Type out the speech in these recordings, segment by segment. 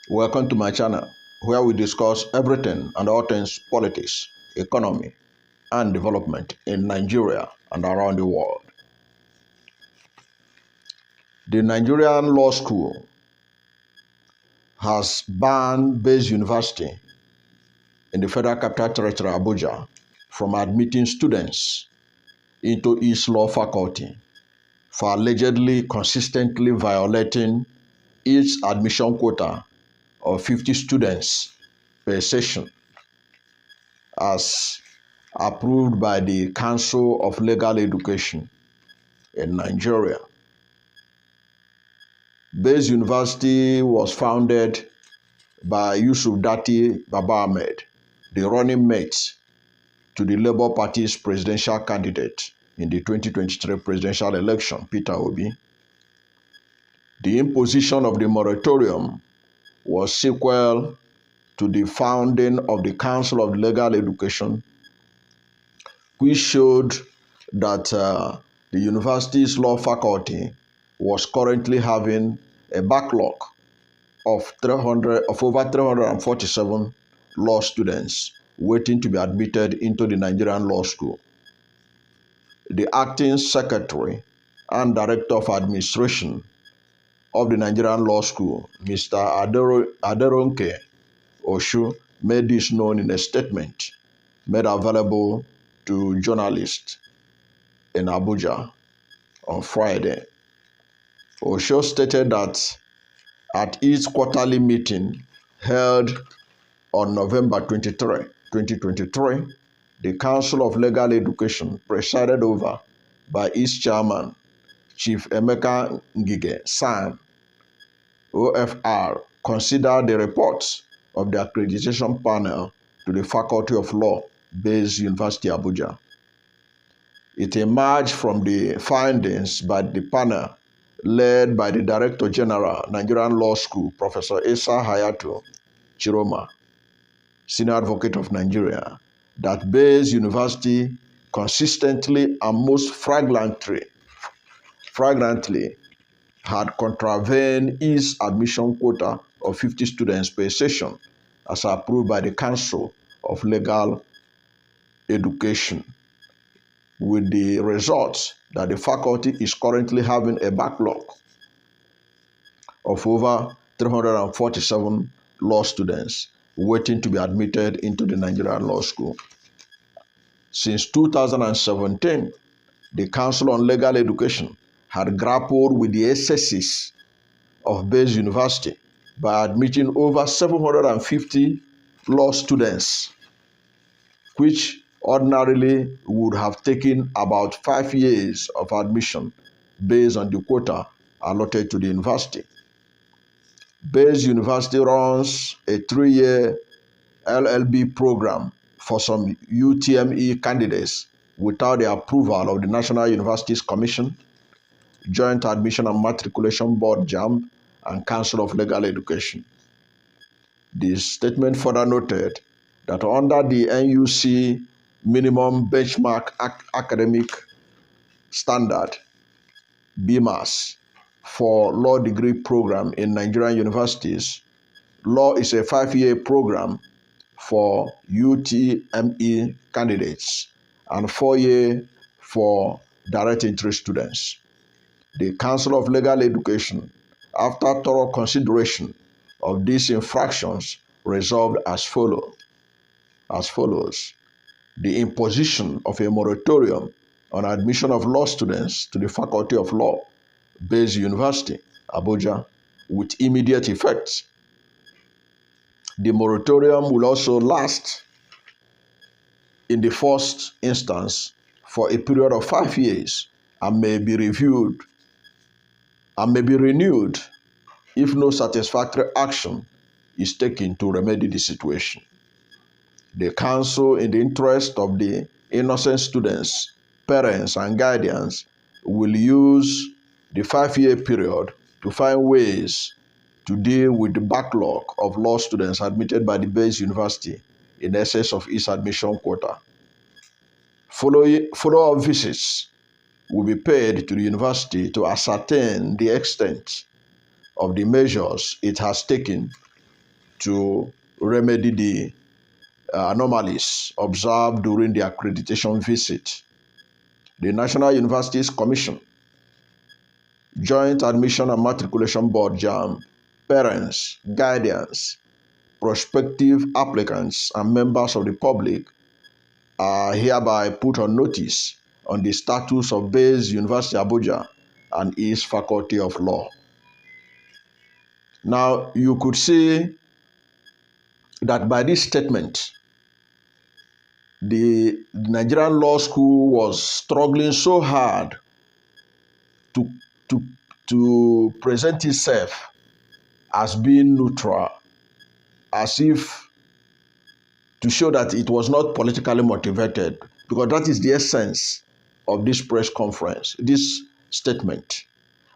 Welcome to my channel, where we discuss everything and all things politics, economy, and development in Nigeria and around the world. The Nigerian Law School has banned Baze University in the Federal Capital Territory, Abuja, from admitting students into its law faculty for allegedly consistently violating its admission quota of 50 students per session as approved by the Council of Legal Education in Nigeria. Baze University was founded by Datti Baba-Ahmed, the running mate to the Labour Party's presidential candidate in the 2023 presidential election, Peter Obi. The imposition of the moratorium was sequel to the founding of the Council of Legal Education, which showed that the university's law faculty was currently having a backlog of over 347 law students waiting to be admitted into the Nigerian Law School. The acting secretary and director of administration of the Nigerian Law School, Mr. Aderonke Oshu, made this known in a statement made available to journalists in Abuja on Friday. Oshu stated that at its quarterly meeting held on November 23, 2023, the Council of Legal Education, presided over by its chairman, Chief Emeka Ngige San, OFR, considered the reports of the Accreditation panel to the Faculty of Law, Baze University Abuja. It emerged from the findings by the panel led by the Director General, Nigerian Law School, Professor Esa Hayatu Chiroma, Senior Advocate of Nigeria, that Baze University consistently and most flagrantly had contravened its admission quota of 50 students per session as approved by the Council of Legal Education, with the result that the faculty is currently having a backlog of over 347 law students waiting to be admitted into the Nigerian Law School. Since 2017, the Council on Legal Education had grappled with the excesses of Baze University by admitting over 750 law students, which ordinarily would have taken about 5 years of admission based on the quota allotted to the university. Baze University runs a 3-year LLB program for some UTME candidates without the approval of the National Universities Commission, Joint Admission and Matriculation Board (JAMB), and Council of Legal Education. The statement further noted that under the NUC minimum benchmark academic standard, BMAS, for law degree program in Nigerian universities, law is a 5-year program for UTME candidates and 4-year for direct entry students. The Council of Legal Education, after thorough consideration of these infractions, resolved as follows. The imposition of a moratorium on admission of law students to the Faculty of Law, Baze University, Abuja, with immediate effect. The moratorium will also last in the first instance for a period of 5 years and may be renewed if no satisfactory action is taken to remedy the situation. The Council, in the interest of the innocent students, parents, and guardians, will use the 5-year period to find ways to deal with the backlog of law students admitted by the Baze University in excess of its admission quota. Follow-up visits will be paid to the university to ascertain the extent of the measures it has taken to remedy the anomalies observed during the accreditation visit. The National Universities Commission, Joint Admission and Matriculation Board (JAMB), parents, guardians, prospective applicants, and members of the public are hereby put on notice on the status of Baze University Abuja and its Faculty of Law. Now, you could see that by this statement, the Nigerian Law School was struggling so hard to present itself as being neutral, as if to show that it was not politically motivated, because that is the essence of this press conference, this statement.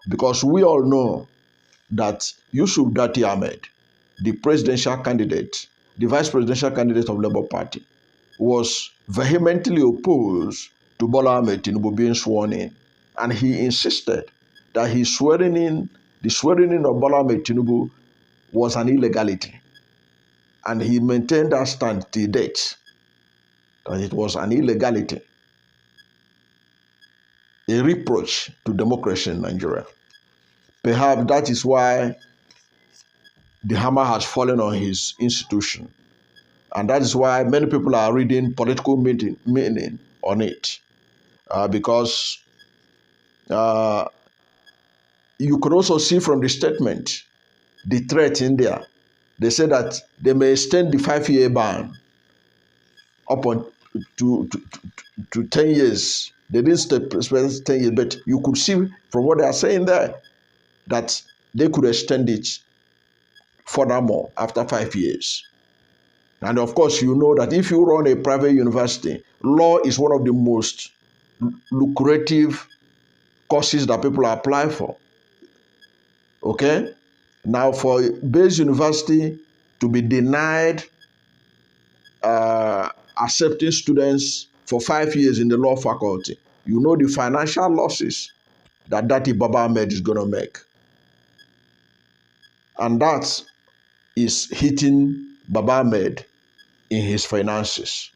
Because we all know that Datti Ahmed, the presidential candidate, the vice presidential candidate of Labour Party, was vehemently opposed to Bola Ahmed Tinubu being sworn in. And he insisted that the swearing in of Bola Ahmed Tinubu was an illegality. And he maintained that stand till date, that it was an illegality, a reproach to democracy in Nigeria. Perhaps that is why the hammer has fallen on his institution. And that is why many people are reading political meaning on it. Because you could also see from the statement the threat in there. They say that they may extend the 5-year ban up on to 10 years. They didn't specify 10 years, but you could see from what they are saying there that they could extend it furthermore after 5 years. And of course, you know that if you run a private university, law is one of the most lucrative courses that people apply for. Okay? Now, for Baze University to be denied accepting students for 5 years in the law faculty, you know the financial losses that Datti Baba-Ahmed is going to make. And that is hitting Baba-Ahmed in his finances.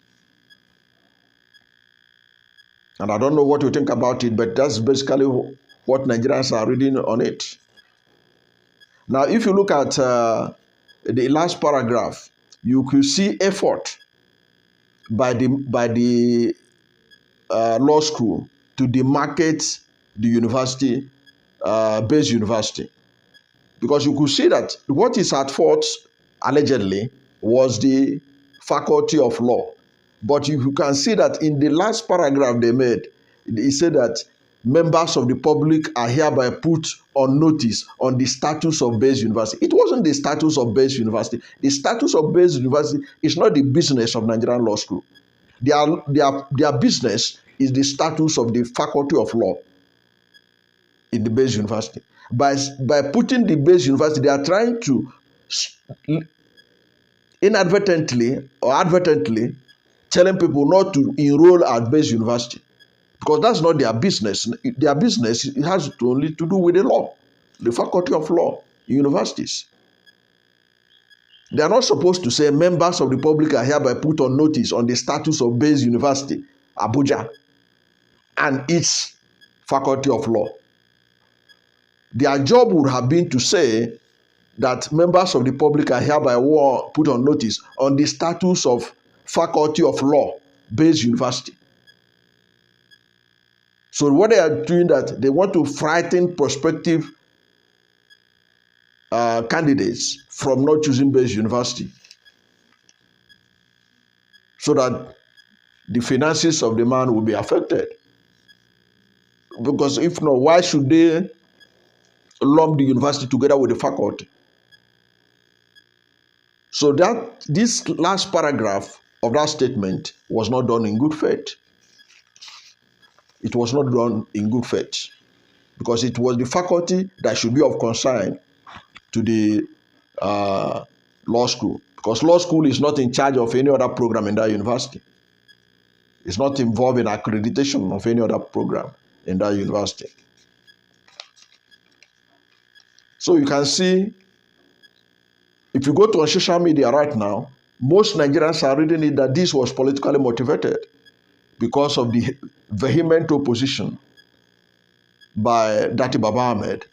And I don't know what you think about it, but that's basically what Nigerians are reading on it. Now, if you look at the last paragraph, you could see effort by the law school to demarcate the university, Baze University, because you could see that what is at fault allegedly was the Faculty of Law. But you can see that in the last paragraph they made, it said that members of the public are hereby put on notice on the status of Baze University. It wasn't the status of Baze University. The status of Baze University is not the business of Nigerian Law School. Their business is the status of the Faculty of Law in the Baze University. By putting the Baze University, they are trying to inadvertently or advertently telling people not to enroll at Baze University, because that's not their business. Their business has only to do with the law, the Faculty of Law, universities. They are not supposed to say members of the public are hereby put on notice on the status of Baze University, Abuja, and its Faculty of Law. Their job would have been to say that members of the public are hereby put on notice on the status of Faculty of Law, Baze University. So what they are doing, that they want to frighten prospective candidates from not choosing Baze University, so that the finances of the man will be affected. Because if not, why should they lump the university together with the faculty? So that this last paragraph of that statement was not done in good faith. It was not done in good faith, because it was the faculty that should be of concern to the law school, because law school is not in charge of any other program in that university. It's not involved in accreditation of any other program in that university. So you can see If you go to on social media right now, most Nigerians are reading it that this was politically motivated because of the vehement opposition by Datti Baba-Ahmed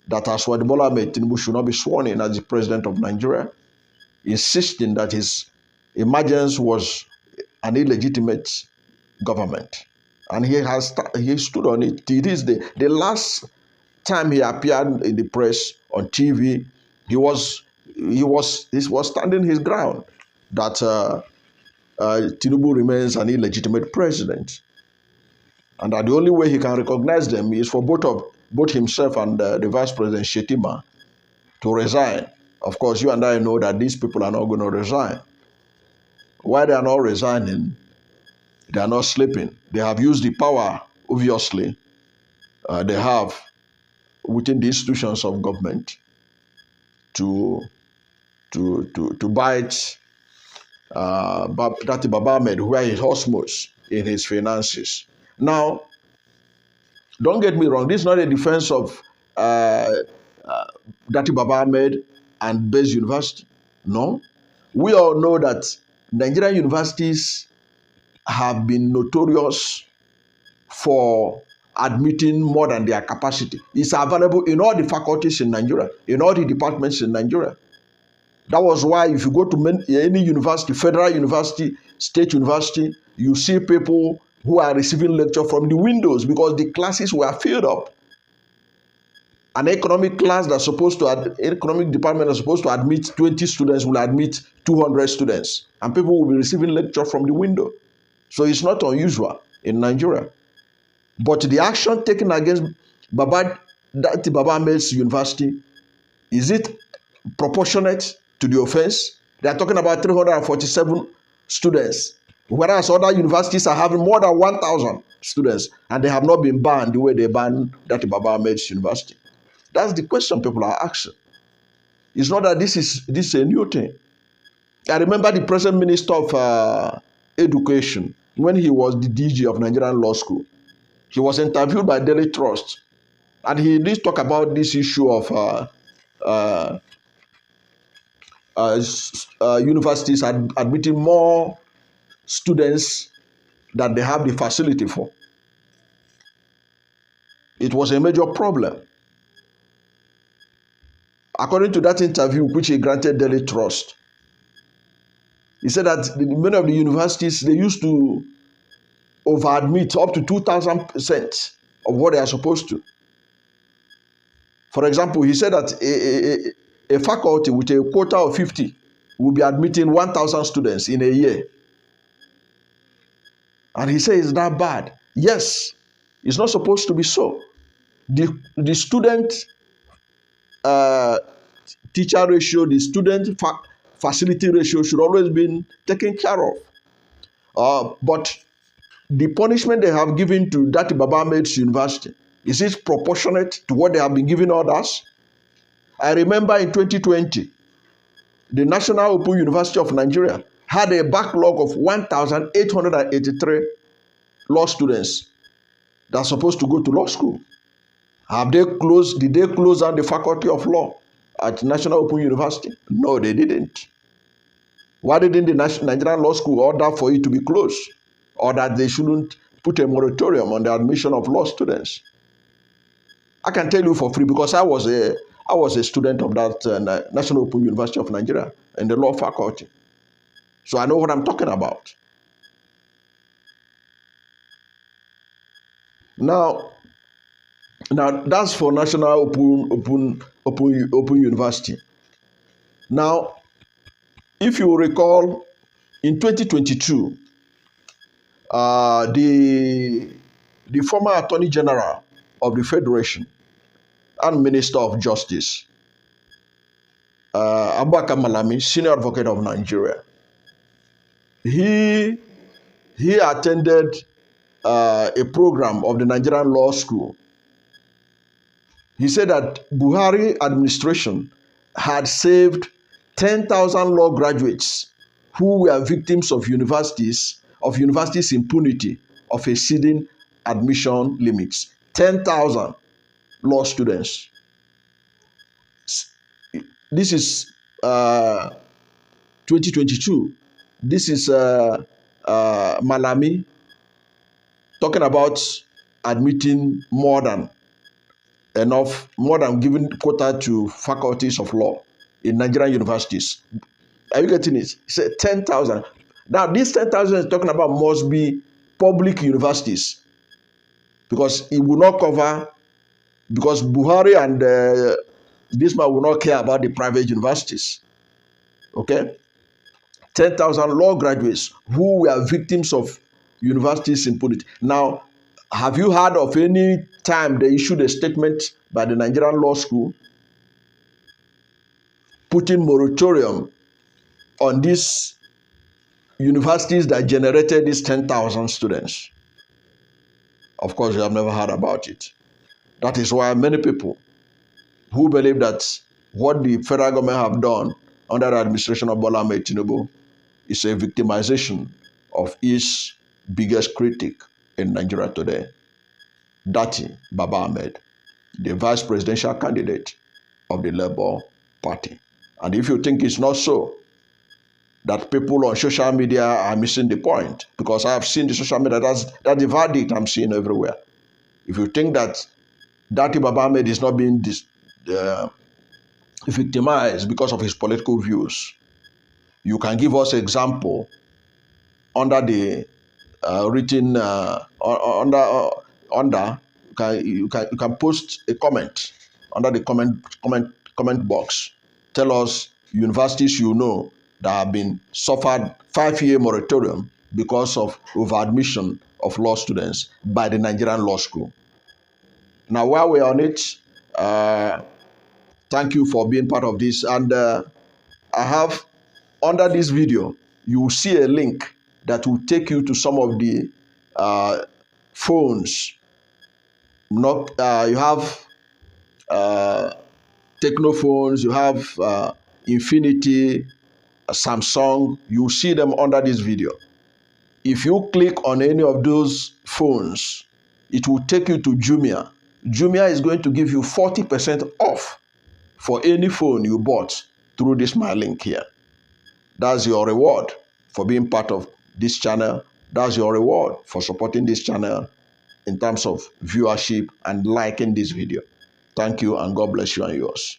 that President Bola Ahmed Tinubu should not be sworn in as the president of Nigeria, insisting that his emergence was an illegitimate government. And he stood on it. It is the last time he appeared in the press on TV, he was standing his ground that Tinubu remains an illegitimate president, and that the only way he can recognize them is for both himself and the Vice President Shetima to resign. Of course, you and I know that these people are not going to resign. Why they are not resigning? They are not sleeping. They have used the power, obviously, they have within the institutions of government to bite Datti Baba-Ahmed where he osmos in his finances. Now, don't get me wrong, this is not a defense of Datti Baba-Ahmed and Baze University. No. We all know that Nigerian universities have been notorious for admitting more than their capacity. It's available in all the faculties in Nigeria, in all the departments in Nigeria. That was why if you go to any university, federal university, state university, you see people who are receiving lecture from the windows because the classes were filled up. An economic department that's supposed to admit 20 students will admit 200 students, and people will be receiving lecture from the window. So it's not unusual in Nigeria. But the action taken against Datti Baba-Ahmed's university, is it proportionate to the offense? They are talking about 347 students, whereas other universities are having more than 1,000 students, and they have not been banned the way they banned Datti Baba-Ahmed's university. That's the question people are asking. It's not that this is a new thing. I remember the present Minister of Education, when he was the DG of Nigerian Law School, he was interviewed by Daily Trust, and he did talk about this issue of universities admitting more students than they have the facility for. It was a major problem. According to that interview, which he granted Daily Trust, he said that many of the universities, they used to over-admit up to 2,000% of what they are supposed to. For example, he said that a faculty with a quota of 50 will be admitting 1,000 students in a year. And he says, is that bad? Yes, it's not supposed to be so. The student teacher ratio, the student facility ratio should always be taken care of. But the punishment they have given to Datti Baba-Ahmed's university, is it proportionate to what they have been giving others? I remember in 2020, the National Open University of Nigeria had a backlog of 1,883 law students that are supposed to go to law school. Did they close down the Faculty of Law at National Open University? No, they didn't. Why didn't the Nigerian Law School order for it to be closed, or that they shouldn't put a moratorium on the admission of law students? I can tell you for free because I was a student of that National Open University of Nigeria in the law faculty. So I know what I'm talking about. Now that's for National Open University. Now, if you recall, in 2022, the former Attorney General of the Federation and Minister of Justice, Abubakar Malami, Senior Advocate of Nigeria, he attended a program of the Nigerian Law School. He said that Buhari administration had saved 10,000 law graduates who were victims of universities impunity of exceeding admission limits. 10,000 law students. This is uh, 2022. This is Malami talking about admitting more than giving quota to faculties of law in Nigerian universities. Are you getting it? He said 10,000. Now, this 10,000 is talking about must be public universities because it will not cover, because Buhari and this man will not care about the private universities. Okay? 10,000 law graduates who were victims of universities impunity. Now, have you heard of any time they issued a statement by the Nigerian Law School putting moratorium on these universities that generated these 10,000 students? Of course, you have never heard about it. That is why many people who believe that what the federal government have done under the administration of Bola Ahmed Tinubu is a victimization of its biggest critic in Nigeria today, Datti Baba-Ahmed, the vice presidential candidate of the Labour Party. And if you think it's not so, that people on social media are missing the point, because I have seen the social media, that's the verdict I'm seeing everywhere. If you think that Datti Baba-Ahmed is not being victimized because of his political views, you can give us example under the you can post a comment under the comment box. Tell us universities you know that have been suffered 5-year moratorium because of over-admission of law students by the Nigerian Law School. Now, while we're on it, thank you for being part of this. And I have, under this video, you will see a link that will take you to some of the phones. You have Techno phones, you have Infinity, Samsung. You see them under this video. If you click on any of those phones, it will take you to Jumia. Jumia is going to give you 40% off for any phone you bought through this my link here. That's your reward for being part of this channel. That's your reward for supporting this channel in terms of viewership and liking this video. Thank you, and God bless you and yours.